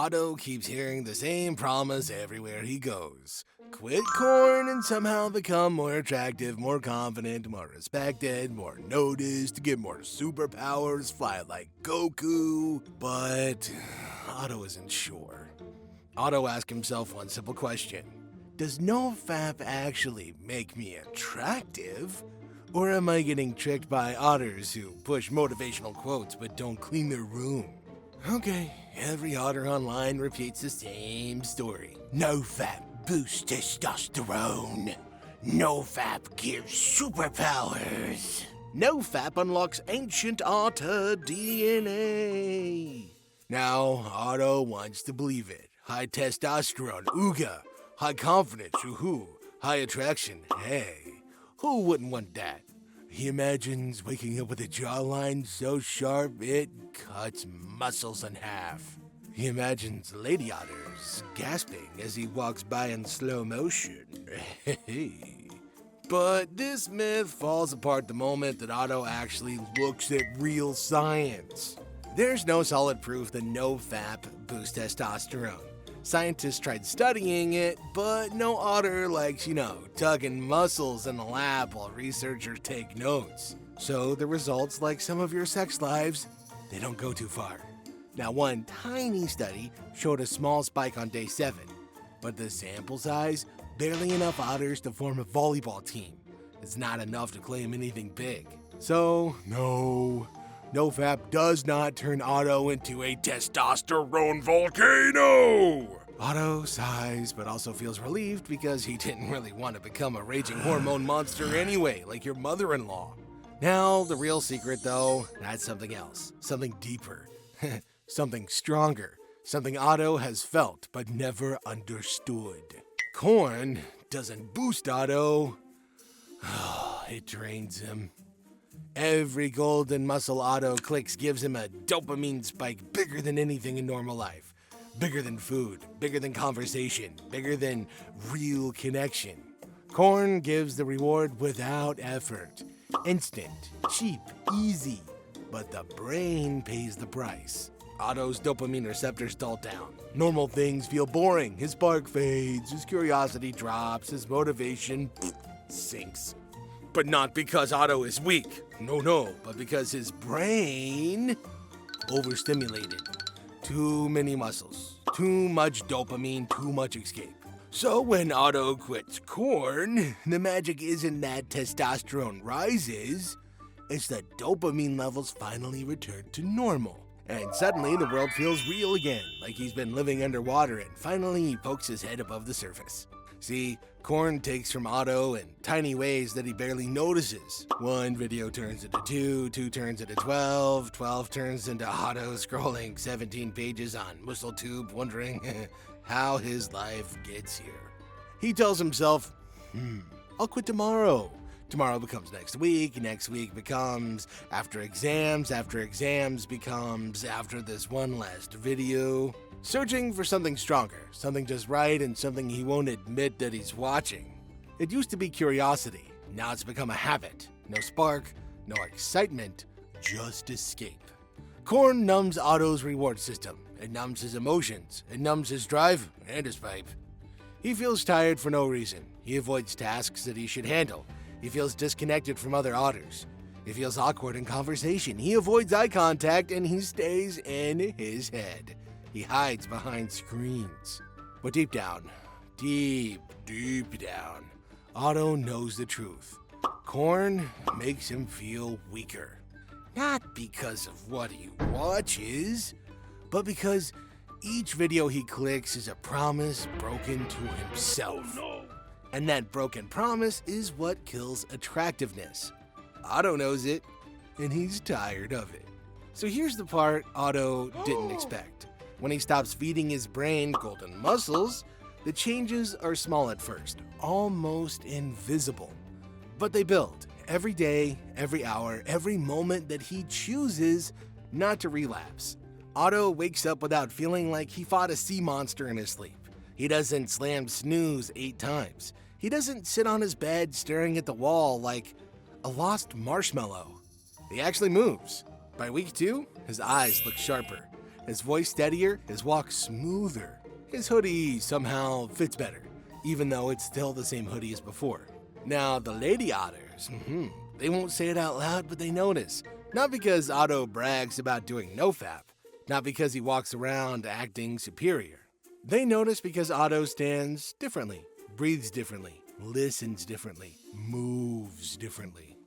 Otto keeps hearing the same promise everywhere he goes. Quit corn and somehow become more attractive, more confident, more respected, more noticed, get more superpowers, fly like Goku. But Otto isn't sure. Otto asks himself one simple question. Does NoFap actually make me attractive? Or am I getting tricked by otters who push motivational quotes but don't clean their room? Okay, every otter online repeats the same story. NoFap boosts testosterone. NoFap gives superpowers. NoFap unlocks ancient Otter DNA. Now, Otto wants to believe it. High testosterone, ooga. High confidence, oohoo. High attraction, hey. Who wouldn't want that? He imagines waking up with a jawline so sharp it cuts muscles in half. He imagines lady otters gasping as he walks by in slow motion. But this myth falls apart the moment that Otto actually looks at real science. There's no solid proof that NoFap boosts testosterone. Scientists tried studying it, but no otter likes, tugging muscles in the lab while researchers take notes. So the results, like some of your sex lives, they don't go too far. Now, one tiny study showed a small spike on day 7, but the sample size, barely enough otters to form a volleyball team. It's not enough to claim anything big. So, NoFap does not turn Otto into a testosterone volcano! Otto sighs, but also feels relieved because he didn't really want to become a raging hormone monster anyway, like your mother-in-law. Now, the real secret, though, that's something else. Something deeper. Something stronger. Something Otto has felt but never understood. Corn doesn't boost Otto. It drains him. Every golden muscle Otto clicks gives him a dopamine spike bigger than anything in normal life. Bigger than food, bigger than conversation, bigger than real connection. Corn gives the reward without effort. Instant, cheap, easy. But the brain pays the price. Otto's dopamine receptors dull down. Normal things feel boring. His spark fades, his curiosity drops, his motivation sinks. But not because Otto is weak. No, but because his brain overstimulated. Too many muscles, too much dopamine, too much escape. So when Otto quits corn, the magic isn't that testosterone rises, it's that dopamine levels finally return to normal. And suddenly the world feels real again, like he's been living underwater and finally he pokes his head above the surface. See, corn takes from Otto in tiny ways that he barely notices. One video turns into 2, 2 turns into 12, 12 turns into Otto scrolling 17 pages on MuscleTube wondering how his life gets here. He tells himself, I'll quit tomorrow. Tomorrow becomes next week becomes after exams becomes after this one last video. Searching for something stronger, something just right, and something he won't admit that he's watching. It used to be curiosity, now it's become a habit. No spark, no excitement, just escape. Corn numbs Otto's reward system. It numbs his emotions, it numbs his drive, and his pipe. He feels tired for no reason. He avoids tasks that he should handle. He feels disconnected from other otters. He feels awkward in conversation. He avoids eye contact, and he stays in his head. He hides behind screens. But deep down, Otto knows the truth. Corn makes him feel weaker. Not because of what he watches, but because each video he clicks is a promise broken to himself. Oh, no. And that broken promise is what kills attractiveness. Otto knows it, and he's tired of it. So here's the part Otto didn't expect. When he stops feeding his brain golden muscles, the changes are small at first, almost invisible. But they build every day, every hour, every moment that he chooses not to relapse. Otto wakes up without feeling like he fought a sea monster in his sleep. He doesn't slam snooze 8 times. He doesn't sit on his bed staring at the wall like a lost marshmallow. He actually moves. By week 2, his eyes look sharper. His voice steadier, his walk smoother. His hoodie somehow fits better, even though it's still the same hoodie as before. Now, the lady otters, they won't say it out loud, but they notice. Not because Otto brags about doing NoFap, not because he walks around acting superior. They notice because Otto stands differently, breathes differently, listens differently, moves differently.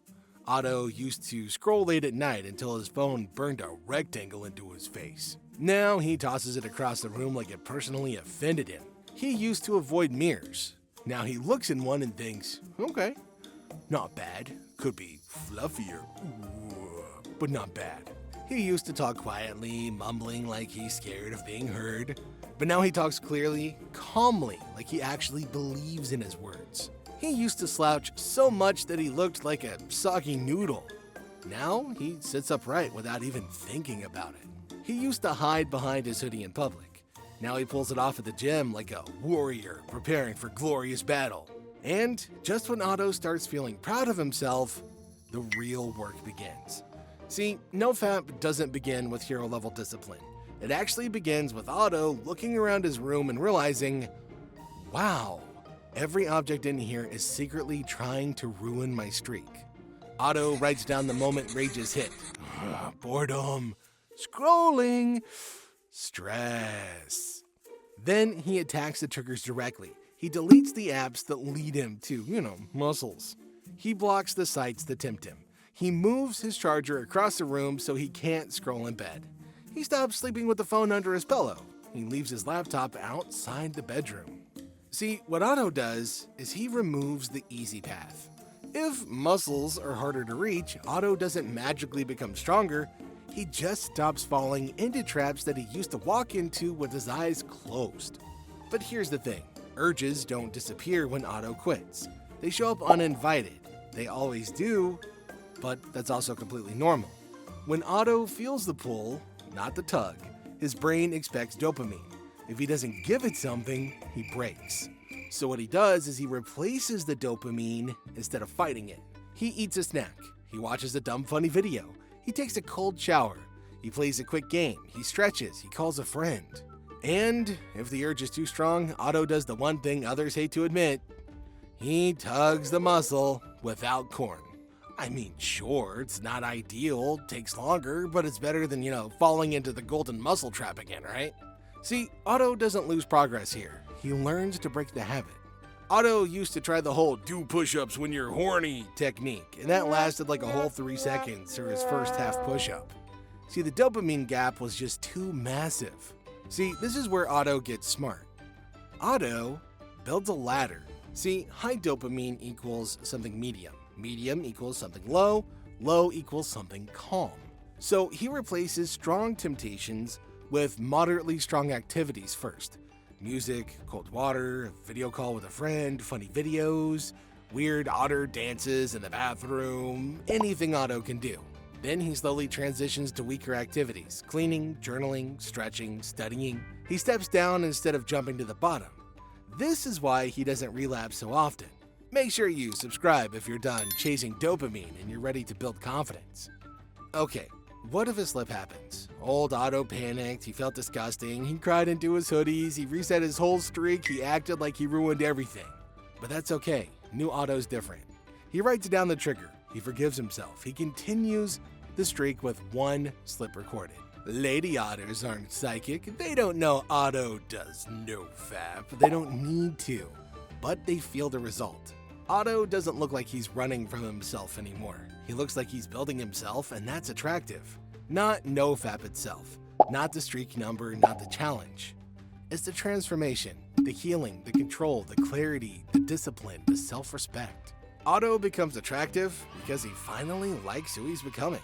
Otto used to scroll late at night until his phone burned a rectangle into his face. Now he tosses it across the room like it personally offended him. He used to avoid mirrors. Now he looks in one and thinks, okay, not bad. Could be fluffier, but not bad. He used to talk quietly, mumbling like he's scared of being heard. But now he talks clearly, calmly, like he actually believes in his words. He used to slouch so much that he looked like a soggy noodle. Now he sits upright without even thinking about it. He used to hide behind his hoodie in public. Now he pulls it off at the gym like a warrior preparing for glorious battle. And just when Otto starts feeling proud of himself, the real work begins. See, NoFap doesn't begin with hero-level discipline. It actually begins with Otto looking around his room and realizing, wow, every object in here is secretly trying to ruin my streak. Otto writes down the moment rages hit. Boredom, scrolling, stress. Then he attacks the triggers directly. He deletes the apps that lead him to, muscles. He blocks the sites that tempt him. He moves his charger across the room so he can't scroll in bed. He stops sleeping with the phone under his pillow. He leaves his laptop outside the bedroom. See, what Otto does is he removes the easy path. If muscles are harder to reach, Otto doesn't magically become stronger. He just stops falling into traps that he used to walk into with his eyes closed. But here's the thing. Urges don't disappear when Otto quits. They show up uninvited. They always do, but that's also completely normal. When Otto feels the pull, not the tug, his brain expects dopamine. If he doesn't give it something, he breaks. So what he does is he replaces the dopamine instead of fighting it. He eats a snack. He watches a dumb funny video. He takes a cold shower. He plays a quick game. He stretches. He calls a friend. And if the urge is too strong, Otto does the one thing others hate to admit. He tugs the muscle without corn. I mean, sure, it's not ideal, takes longer, but it's better than, falling into the golden muscle trap again, right? See, Otto doesn't lose progress here. He learns to break the habit. Otto used to try the whole do push-ups when you're horny technique, and that lasted like a whole 3 seconds for his first half push-up. See, the dopamine gap was just too massive. See, this is where Otto gets smart. Otto builds a ladder. See, high dopamine equals something medium. Medium equals something low. Low equals something calm. So he replaces strong temptations with moderately strong activities first. Music, cold water, a video call with a friend, funny videos, weird Otter dances in the bathroom, anything Otto can do. Then he slowly transitions to weaker activities, cleaning, journaling, stretching, studying. He steps down instead of jumping to the bottom. This is why he doesn't relapse so often. Make sure you subscribe if you're done chasing dopamine and you're ready to build confidence. Okay, what if a slip happens? Old Otto panicked, he felt disgusting, he cried into his hoodies, he reset his whole streak, he acted like he ruined everything. But that's okay, new Otto's different. He writes down the trigger, he forgives himself, he continues the streak with one slip recorded. Lady Otters aren't psychic, they don't know Otto does NoFap, they don't need to, but they feel the result. Otto doesn't look like he's running from himself anymore. He looks like he's building himself, and that's attractive. Not NoFap itself, not the streak number, not the challenge. It's the transformation, the healing, the control, the clarity, the discipline, the self-respect. Otto becomes attractive because he finally likes who he's becoming.